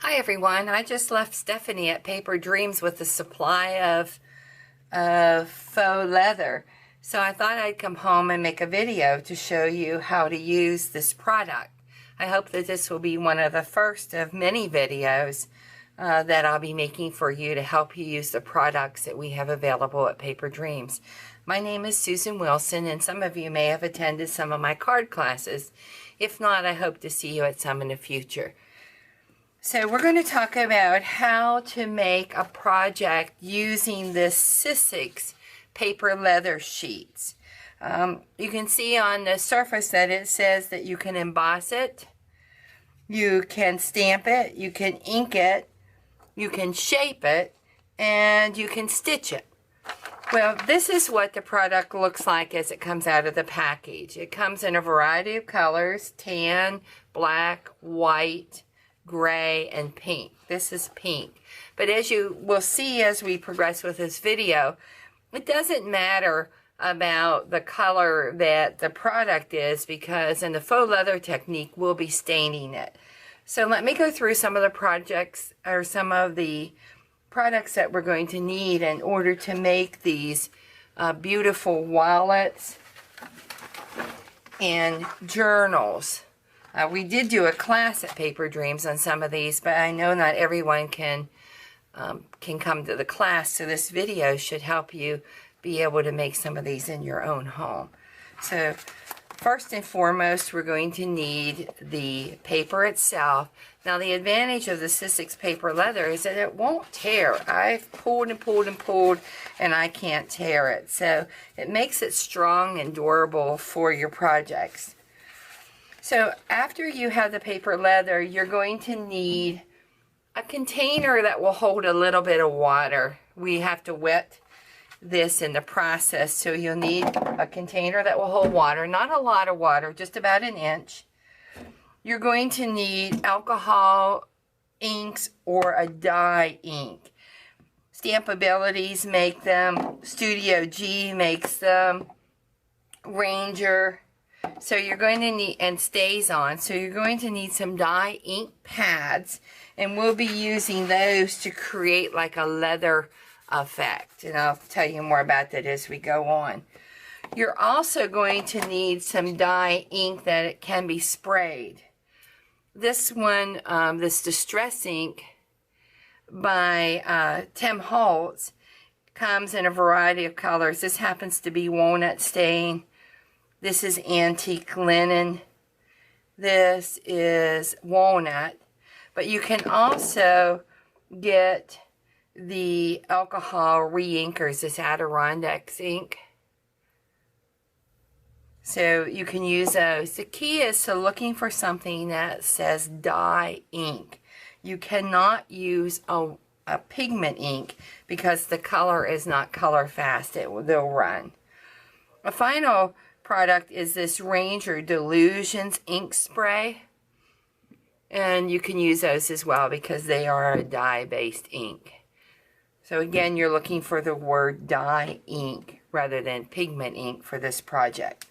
Hi everyone, I just left Stephanie at Paper Dreams with a supply of faux leather. So I thought I'd come home and make a video to show you how to use this product. I hope that this will be one of the first of many videos that I'll be making for you to help you use the products that we have available at Paper Dreams. My name is Susan Wilson, and some of you may have attended some of my card classes. If not, I hope to see you at some in the future. So we're going to talk about how to make a project using this Sizzix paper leather sheets. You can see on the surface that it says that you can emboss it, you can stamp it, you can ink it, you can shape it, and you can stitch it. Well, this is what the product looks like as it comes out of the package. It comes in a variety of colors: tan, black, white, gray, and pink. This is pink. But as you will see as we progress with this video, it doesn't matter about the color that the product is, because in the faux leather technique we'll be staining it. So let me go through some of the projects, or some of the products that we're going to need in order to make these beautiful wallets and journals. We did do a class at Paper Dreams on some of these, but I know not everyone can come to the class, so this video should help you be able to make some of these in your own home. So first and foremost, we're going to need the paper itself. Now, the advantage of the Sizzix paper leather is that it won't tear. I've pulled and pulled and pulled, and I can't tear it. So it makes it strong and durable for your projects. So after you have the paper leather, you're going to need a container that will hold a little bit of water. We have to wet this in the process, so you'll need a container that will hold water. Not a lot of water, just about an inch. You're going to need alcohol inks or a dye ink. Stampabilities make them, Studio G makes them, Ranger. So you're going to need, and Stays On, so you're going to need some dye ink pads, and we'll be using those to create like a leather effect, and I'll tell you more about that as we go on. You're also going to need some dye ink that it can be sprayed. This one, this Distress ink by Tim Holtz, comes in a variety of colors. This happens to be walnut stain. This is antique linen. This is walnut. But you can also get the alcohol re-inkers, this Adirondack ink. So you can use those. The key is to looking for something that says dye ink. You cannot use a pigment ink because the color is not color fast. They'll run. A final product is this Ranger Delusions ink spray, and you can use those as well because they are a dye-based ink. So again, you're looking for the word dye ink rather than pigment ink for this project.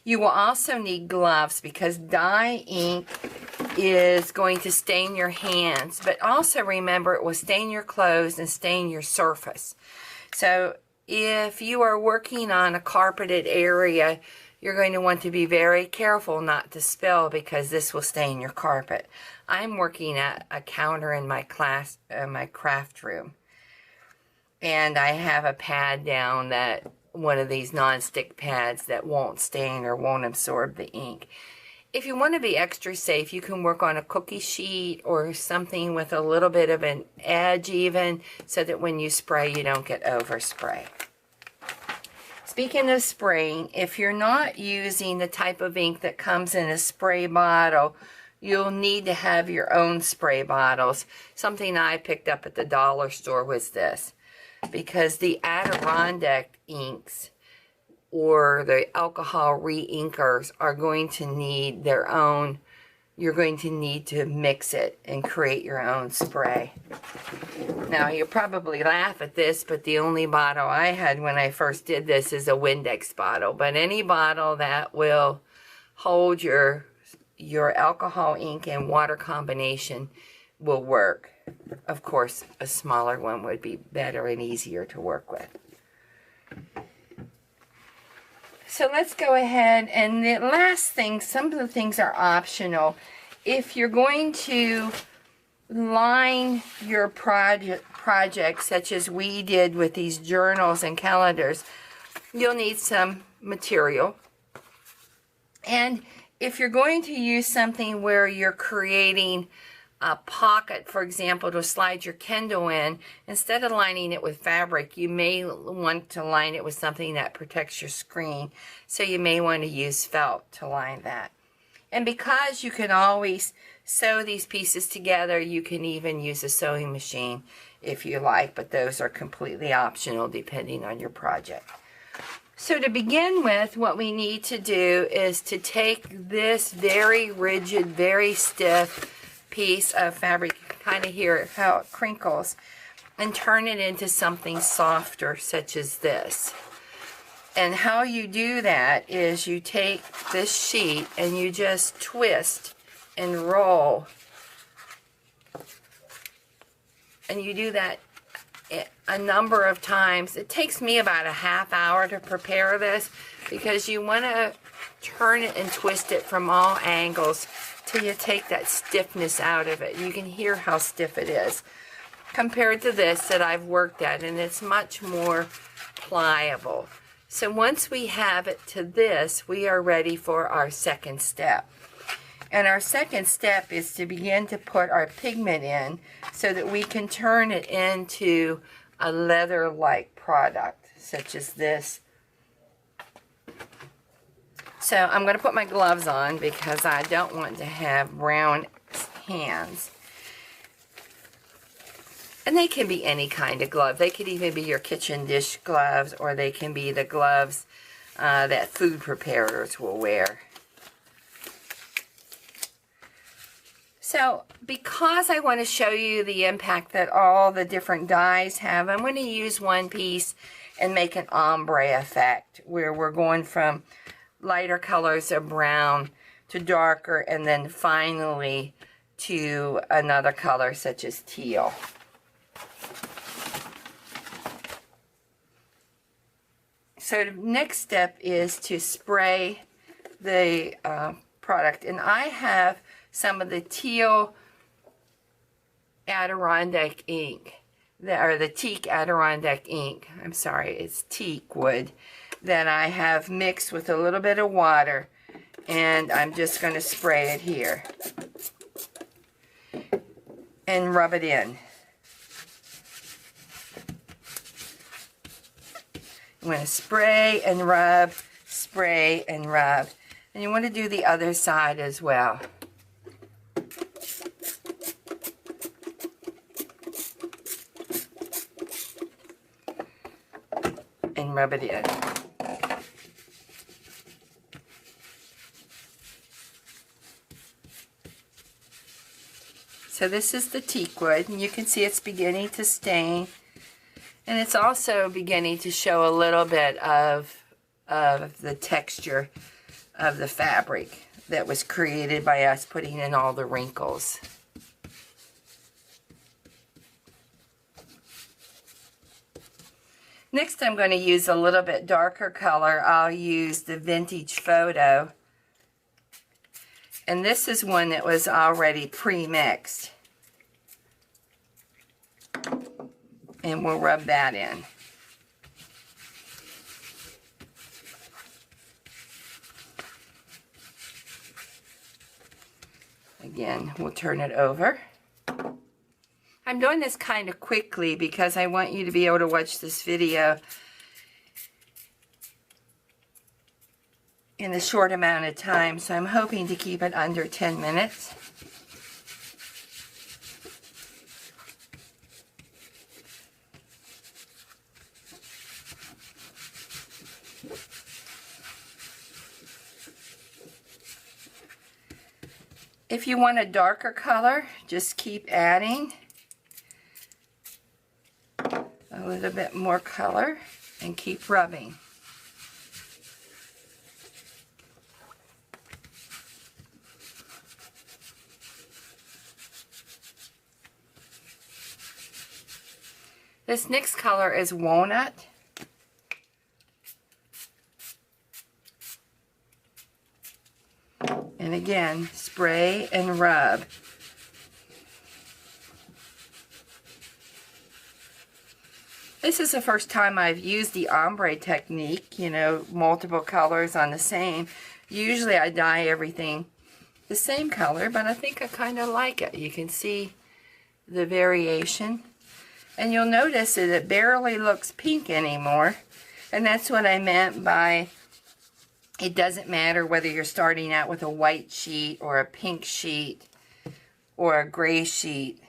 You will also need gloves because dye ink is going to stain your hands, but also remember it will stain your clothes and stain your surface. So if you are working on a carpeted area, you're going to want to be very careful not to spill because this will stain your carpet. I'm working at a counter in my class, my craft room, and I have a pad down, that one of these non-stick pads that won't stain or won't absorb the ink. If you want to be extra safe, you can work on a cookie sheet or something with a little bit of an edge even, so that when you spray you don't get overspray. Speaking of spraying, if you're not using the type of ink that comes in a spray bottle, you'll need to have your own spray bottles. Something I picked up at the dollar store was this, because the Adirondack inks or the alcohol re-inkers are going to need their own. You're going to need to mix it and create your own spray. Now, you'll probably laugh at this, but the only bottle I had when I first did this is a Windex bottle. But any bottle that will hold your your alcohol ink and water combination will work. Of course, a smaller one would be better and easier to work with. So let's go ahead, and the last thing, some of the things are optional. If you're going to line your project, such as we did with these journals and calendars, you'll need some material. And if you're going to use something where you're creating a pocket, for example, to slide your Kindle in, instead of lining it with fabric, you may want to line it with something that protects your screen. So you may want to use felt to line that. And because you can always sew these pieces together, you can even use a sewing machine if you like, but those are completely optional depending on your project. So to begin with, what we need to do is to take this very rigid, very stiff piece of fabric, kind of hear how it crinkles, and turn it into something softer, such as this. And how you do that is you take this sheet and you just twist and roll. And you do that a number of times. It takes me about a half hour to prepare this, because you want to turn it and twist it from all angles till you take that stiffness out of it. You can hear how stiff it is compared to this that I've worked at, and it's much more pliable. So once we have it to this, we are ready for our second step. And our second step is to begin to put our pigment in so that we can turn it into a leather-like product, such as this. So I'm going to put my gloves on because I don't want to have brown hands. And they can be any kind of glove. They could even be your kitchen dish gloves, or they can be the gloves that food preparers will wear. So because I want to show you the impact that all the different dyes have, I'm going to use one piece and make an ombre effect, where we're going from lighter colors of brown to darker, and then finally to another color such as teal. So the next step is to spray the product, and I have some of the teal Adirondack ink, or the teak Adirondack ink, I'm sorry, it's teak wood, that I have mixed with a little bit of water, and I'm just going to spray it here and rub it in. You want to spray and rub, and you want to do the other side as well. And rub it in. So this is the teak wood, and you can see it's beginning to stain, and it's also beginning to show a little bit of the texture of the fabric that was created by us putting in all the wrinkles. Next, I'm going to use a little bit darker color. I'll use the Vintage Photo. And this is one that was already pre-mixed. And we'll rub that in. Again, we'll turn it over. I'm doing this kind of quickly because I want you to be able to watch this video in a short amount of time, so I'm hoping to keep it under 10 minutes. If you want a darker color, just keep adding a little bit more color and keep rubbing. This next color is Walnut. And again, spray and rub. This is the first time I've used the ombre technique, you know, multiple colors on the same. Usually I dye everything the same color, but I think I kind of like it. You can see the variation. And you'll notice that it barely looks pink anymore. And that's what I meant by it doesn't matter whether you're starting out with a white sheet or a pink sheet or a gray sheet.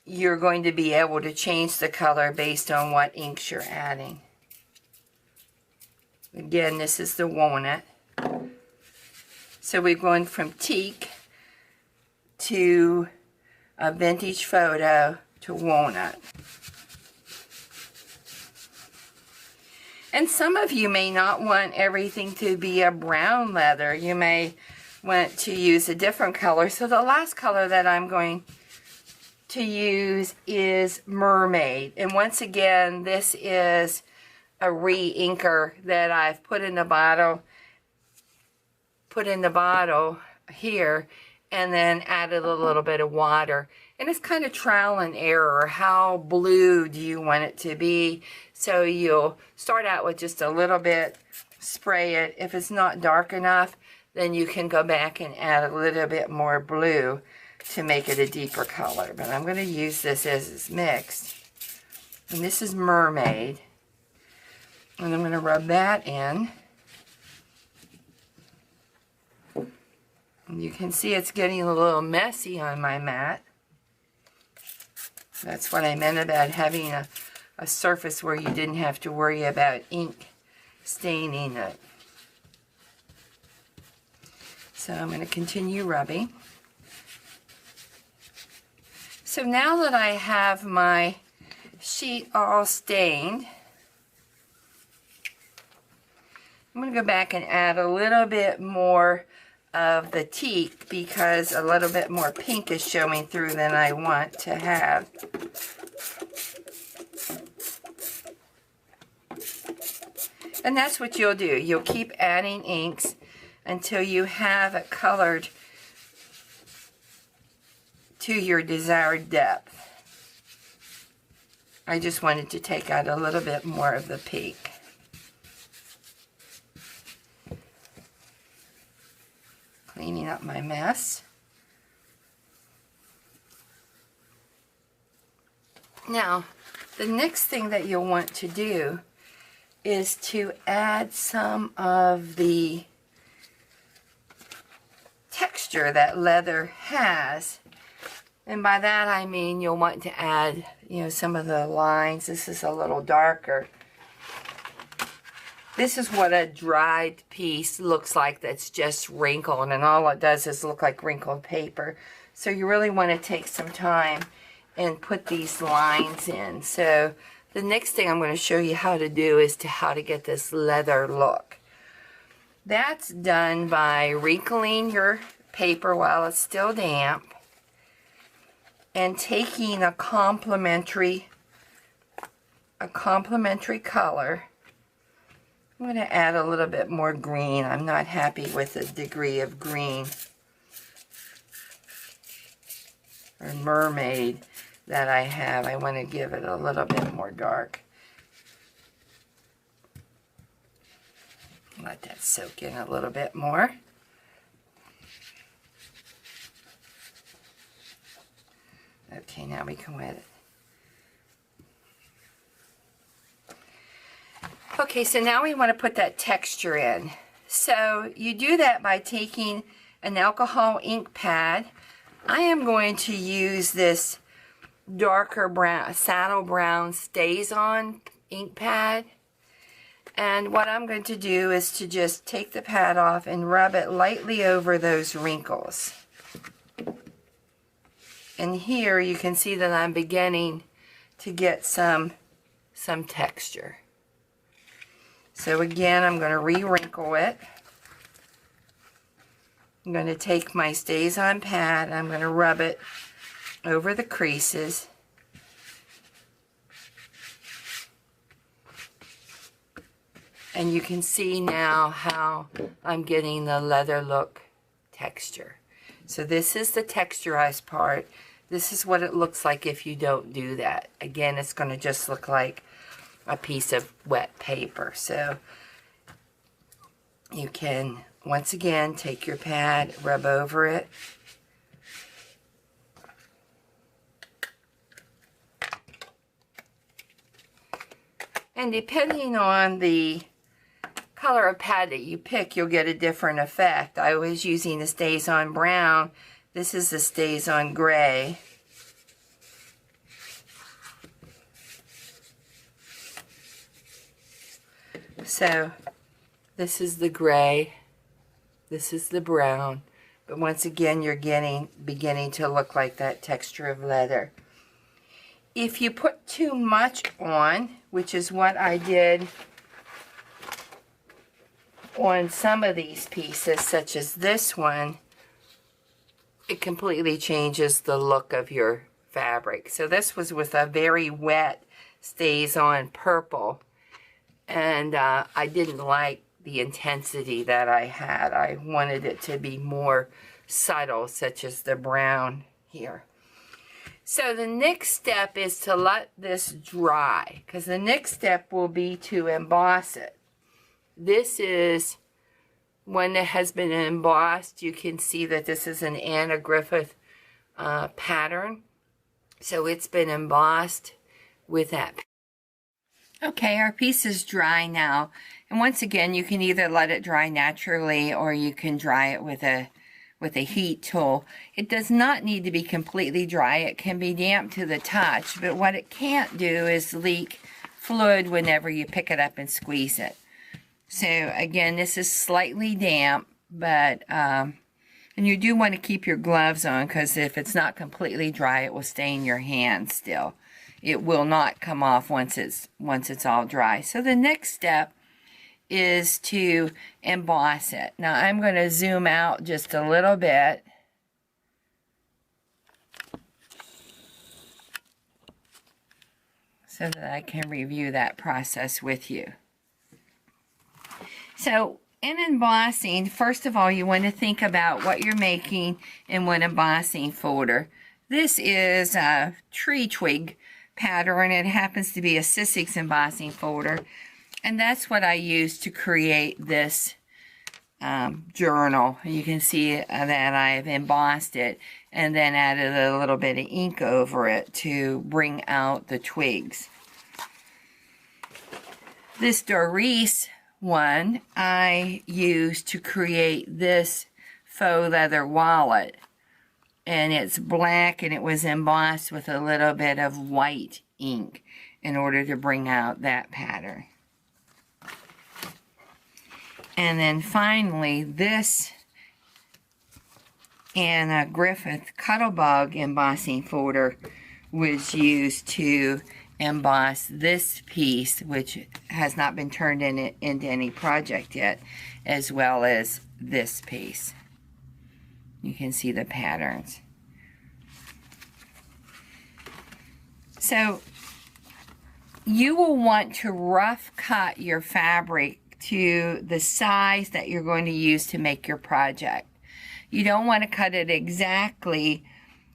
You're going to be able to change the color based on what inks you're adding. Again, this is the Walnut. So we've gone from teak to a vintage photo to Walnut. And some of you may not want everything to be a brown leather. You may want to use a different color. So the last color that I'm going to use is Mermaid. And once again, this is a re-inker that I've put in the bottle here, and then added a little bit of water. And it's kind of trial and error. How blue do you want it to be? So you'll start out with just a little bit, spray it. If it's not dark enough, then you can go back and add a little bit more blue to make it a deeper color. But I'm going to use this as it's mixed. And this is Mermaid. And I'm going to rub that in. And you can see it's getting a little messy on my mat. That's what I meant about having a surface where you didn't have to worry about ink staining it. So I'm going to continue rubbing. So now that I have my sheet all stained, I'm going to go back and add a little bit more of the teak because a little bit more pink is showing through than I want to have. And that's what you'll do. You'll keep adding inks until you have it colored to your desired depth. I just wanted to take out a little bit more of the pink. Cleaning up my mess. Now, the next thing that you'll want to do is to add some of the texture that leather has. And by that I mean you'll want to add, you know, some of the lines. This is a little darker. This is what a dried piece looks like that's just wrinkled, and all it does is look like wrinkled paper. So you really want to take some time and put these lines in. So the next thing I'm going to show you how to do is how to get this leather look. That's done by wrinkling your paper while it's still damp and taking a complementary color. I'm going to add a little bit more green. I'm not happy with the degree of green or mermaid that I have. I want to give it a little bit more dark. Let that soak in a little bit more. Okay, now we can wet it. Okay, so now we want to put that texture in. So you do that by taking an alcohol ink pad. I am going to use this darker brown, saddle brown Stays On ink pad. And what I'm going to do is to just take the pad off and rub it lightly over those wrinkles. And here you can see that I'm beginning to get some texture. So again, I'm going to re-wrinkle it. I'm going to take my Stays On pad and I'm going to rub it over the creases. And you can see now how I'm getting the leather look texture. So this is the texturized part. This is what it looks like if you don't do that. Again, it's going to just look like a piece of wet paper. So you can, once again, take your pad, rub over it. And depending on the color of pad that you pick, you'll get a different effect. I was using the Stays On Brown. This is the Stays On Gray. So this is the gray, this is the brown, but once again you're beginning to look like that texture of leather. If you put too much on, which is what I did on some of these pieces, such as this one, it completely changes the look of your fabric. So this was with a very wet Stays On purple, and I didn't like the intensity that I had. I wanted it to be more subtle, such as the brown here. So the next step is to let this dry, because the next step will be to emboss it. This is one that has been embossed. You can see that this is an Anna Griffith pattern. So it's been embossed with that. Okay, our piece is dry now. And once again, you can either let it dry naturally or you can dry it with a heat tool. It does not need to be completely dry. It can be damp to the touch, but what it can't do is leak fluid whenever you pick it up and squeeze it. So again, this is slightly damp, but and you do want to keep your gloves on, because if it's not completely dry, it will stain your hand still. It will not come off once it's all dry. So the next step is to emboss it. Now I'm going to zoom out just a little bit. So that I can review that process with you. So in embossing, first of all, you want to think about what you're making in one embossing folder. This is a tree twig pattern. It happens to be a Sizzix embossing folder. And that's what I used to create this journal. You can see that I've embossed it and then added a little bit of ink over it to bring out the twigs. This Doris one I used to create this faux leather wallet. And it's black, and it was embossed with a little bit of white ink in order to bring out that pattern. And then finally, this Anna Griffith Cuttlebug embossing folder was used to emboss this piece, which has not been turned into any project yet, as well as this piece. You can see the patterns. So you will want to rough cut your fabric to the size that you're going to use to make your project. You don't want to cut it exactly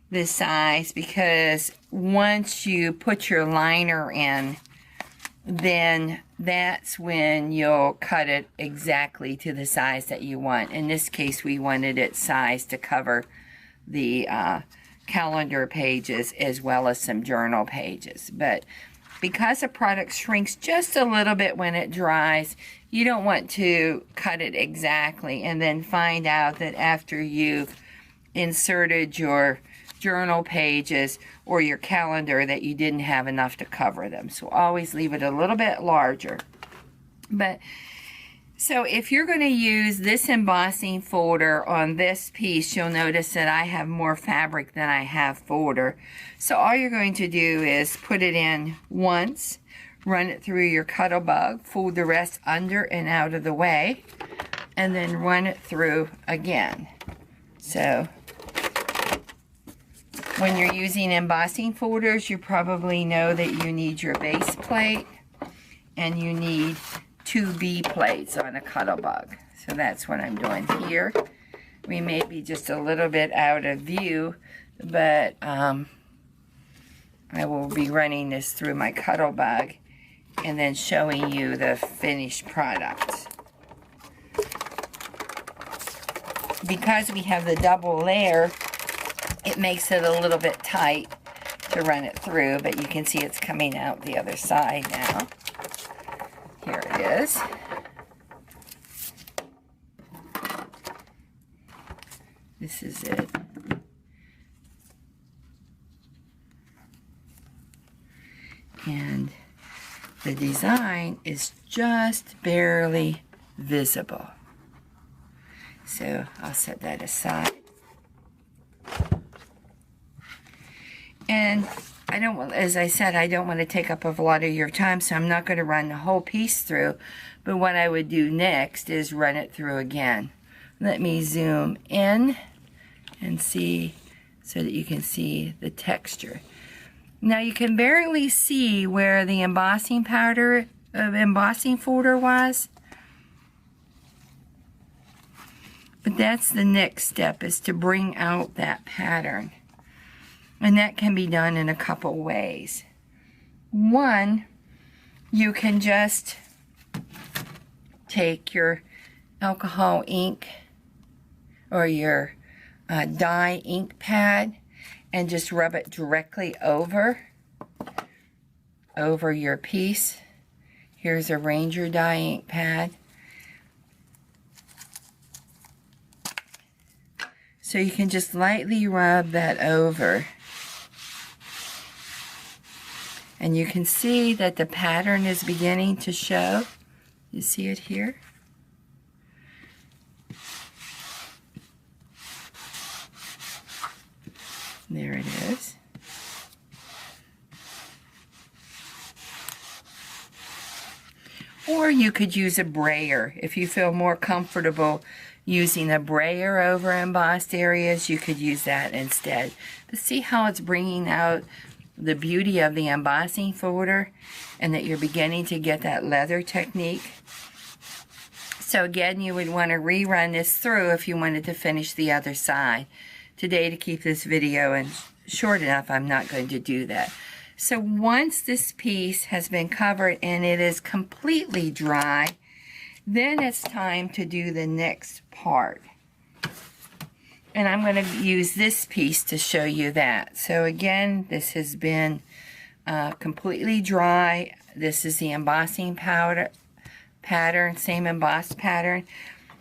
the size, because once you put your liner in, then that's when you'll cut it exactly to the size that you want. In this case, we wanted it sized to cover the calendar pages as well as some journal pages. But because a product shrinks just a little bit when it dries, you don't want to cut it exactly and then find out that after you've inserted your journal pages or your calendar that you didn't have enough to cover them. So always leave it a little bit larger. But so if you're going to use this embossing folder on this piece, you'll notice that I have more fabric than I have folder. So all you're going to do is put it in once, run it through your Cuttlebug, fold the rest under and out of the way, and then run it through again. So when you're using embossing folders, you probably know that you need your base plate and you need two B plates on a Cuttlebug. So that's what I'm doing here. We may be just a little bit out of view, but I will be running this through my Cuttlebug and then showing you the finished product. Because we have the double layer, it makes it a little bit tight to run it through, but you can see it's coming out the other side now. Here it is. This is it. And the design is just barely visible. So I'll set that aside. And I don't want, as I said, I don't want to take up a lot of your time, so I'm not going to run the whole piece through. But what I would do next is run it through again. Let me zoom in and see so that you can see the texture. Now you can barely see where the embossing powder, embossing folder was. But that's the next step, is to bring out that pattern. And that can be done in a couple ways. One, you can just take your alcohol ink or your dye ink pad and just rub it directly over your piece. Here's a Ranger dye ink pad. So you can just lightly rub that over. And you can see that the pattern is beginning to show. You see it here? There it is. Or you could use a brayer. If you feel more comfortable using a brayer over embossed areas, you could use that instead. But see how it's bringing out the beauty of the embossing folder, and that you're beginning to get that leather technique. So again, you would want to rerun this through if you wanted to finish the other side. Today, to keep this video short enough, I'm not going to do that. So once this piece has been covered and it is completely dry, then it's time to do the next part. And I'm going to use this piece to show you that. So again, this has been completely dry. This is the embossing powder pattern, same embossed pattern.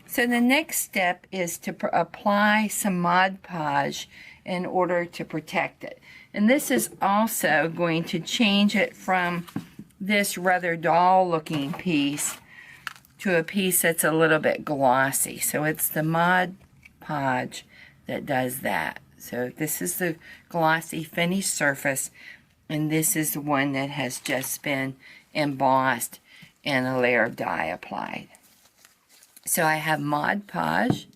So the next step is to apply some Mod Podge in order to protect it. And this is also going to change it from this rather dull looking piece to a piece that's a little bit glossy. So it's the Mod Podge that does that. So this is the glossy finished surface, and this is the one that has just been embossed and a layer of dye applied. So I have Mod Podge,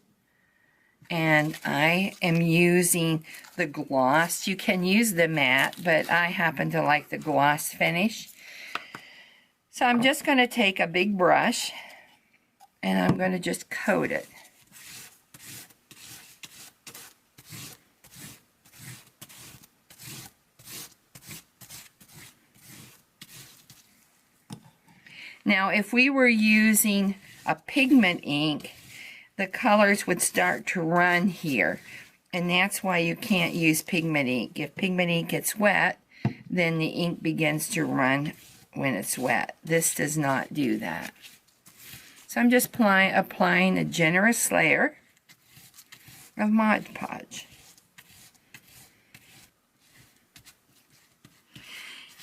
and I am using the gloss. You can use the matte, but I happen to like the gloss finish. So I'm just going to take a big brush and I'm going to just coat it. Now, if we were using a pigment ink, the colors would start to run here, and that's why you can't use pigment ink. If pigment ink gets wet, then the ink begins to run when it's wet. This does not do that. So I'm just applying a generous layer of Mod Podge.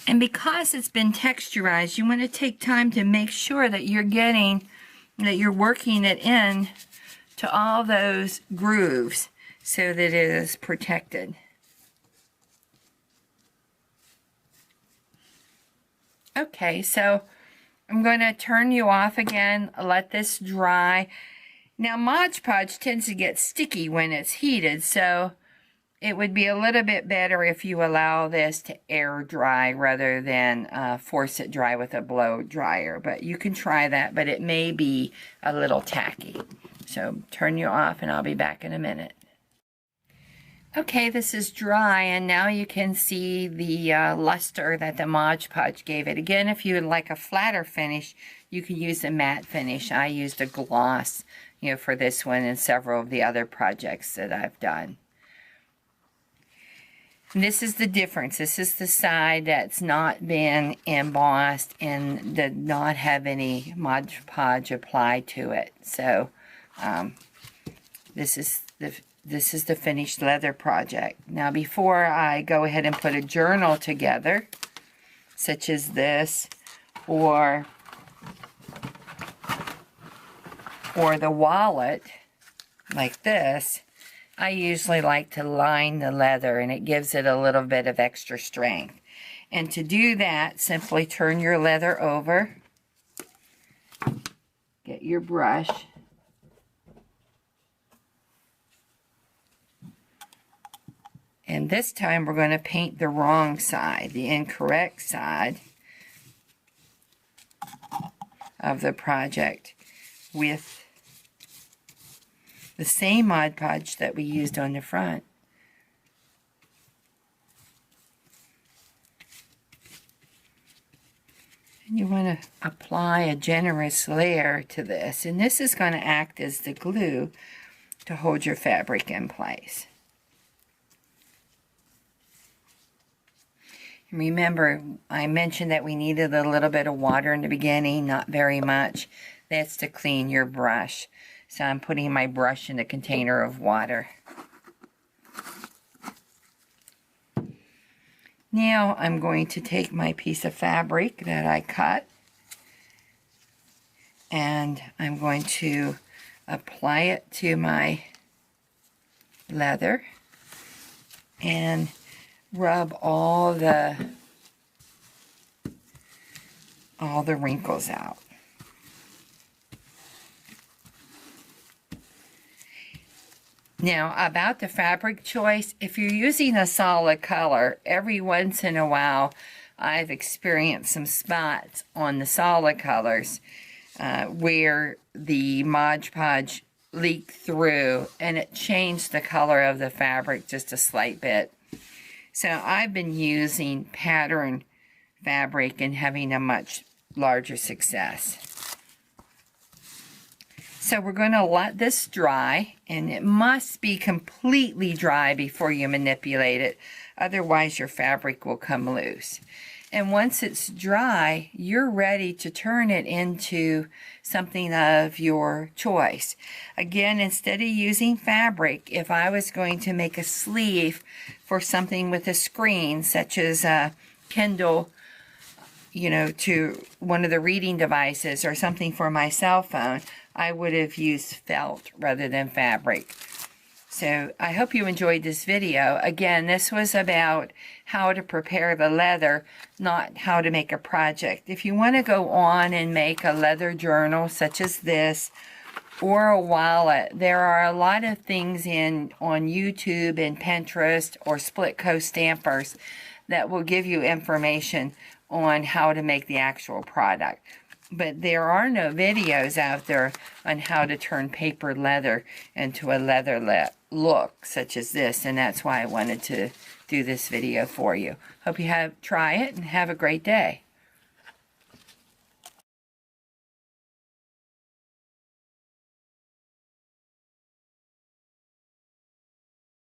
And because it's been texturized, you want to take time to make sure that you're working it in to all those grooves so that it is protected. Okay, so I'm going to turn you off again, let this dry. Now, Mod Podge tends to get sticky when it's heated, so it would be a little bit better if you allow this to air dry rather than force it dry with a blow dryer. But you can try that, but it may be a little tacky. So turn you off and I'll be back in a minute. Okay, this is dry, and now you can see the luster that the Mod Podge gave it. Again, if you would like a flatter finish, you can use a matte finish. I used a gloss, for this one and several of the other projects that I've done. And this is the difference. This is the side that's not been embossed and did not have any Mod Podge applied to it. So this is the finished leather project. Now, before I go ahead and put a journal together, such as this, or the wallet, like this, I usually like to line the leather, and it gives it a little bit of extra strength. And to do that, simply turn your leather over, get your brush, and this time we're going to paint the wrong side, the incorrect side of the project with the same Mod Podge that we used on the front. And you want to apply a generous layer to this, and this is going to act as the glue to hold your fabric in place. Remember, I mentioned that we needed a little bit of water in the beginning, not very much. That's to clean your brush. So I'm putting my brush in a container of water. Now I'm going to take my piece of fabric that I cut, and I'm going to apply it to my leather and rub all the wrinkles out. Now, about the fabric choice, if you're using a solid color, every once in a while I've experienced some spots on the solid colors where the Mod Podge leaked through and it changed the color of the fabric just a slight bit. So I've been using pattern fabric and having a much larger success. So we're going to let this dry, and it must be completely dry before you manipulate it. Otherwise your fabric will come loose. And once it's dry, you're ready to turn it into something of your choice. Again, instead of using fabric, if I was going to make a sleeve for something with a screen, such as a Kindle, to one of the reading devices, or something for my cell phone, I would have used felt rather than fabric. So I hope you enjoyed this video. Again, this was about how to prepare the leather, not how to make a project. If you want to go on and make a leather journal such as this, or a wallet, there are a lot of things on YouTube and Pinterest or Split Coast Stampers that will give you information on how to make the actual product. But there are no videos out there on how to turn paper leather into a leather look such as this, and that's why I wanted to do this video for you. Hope you try it and have a great day.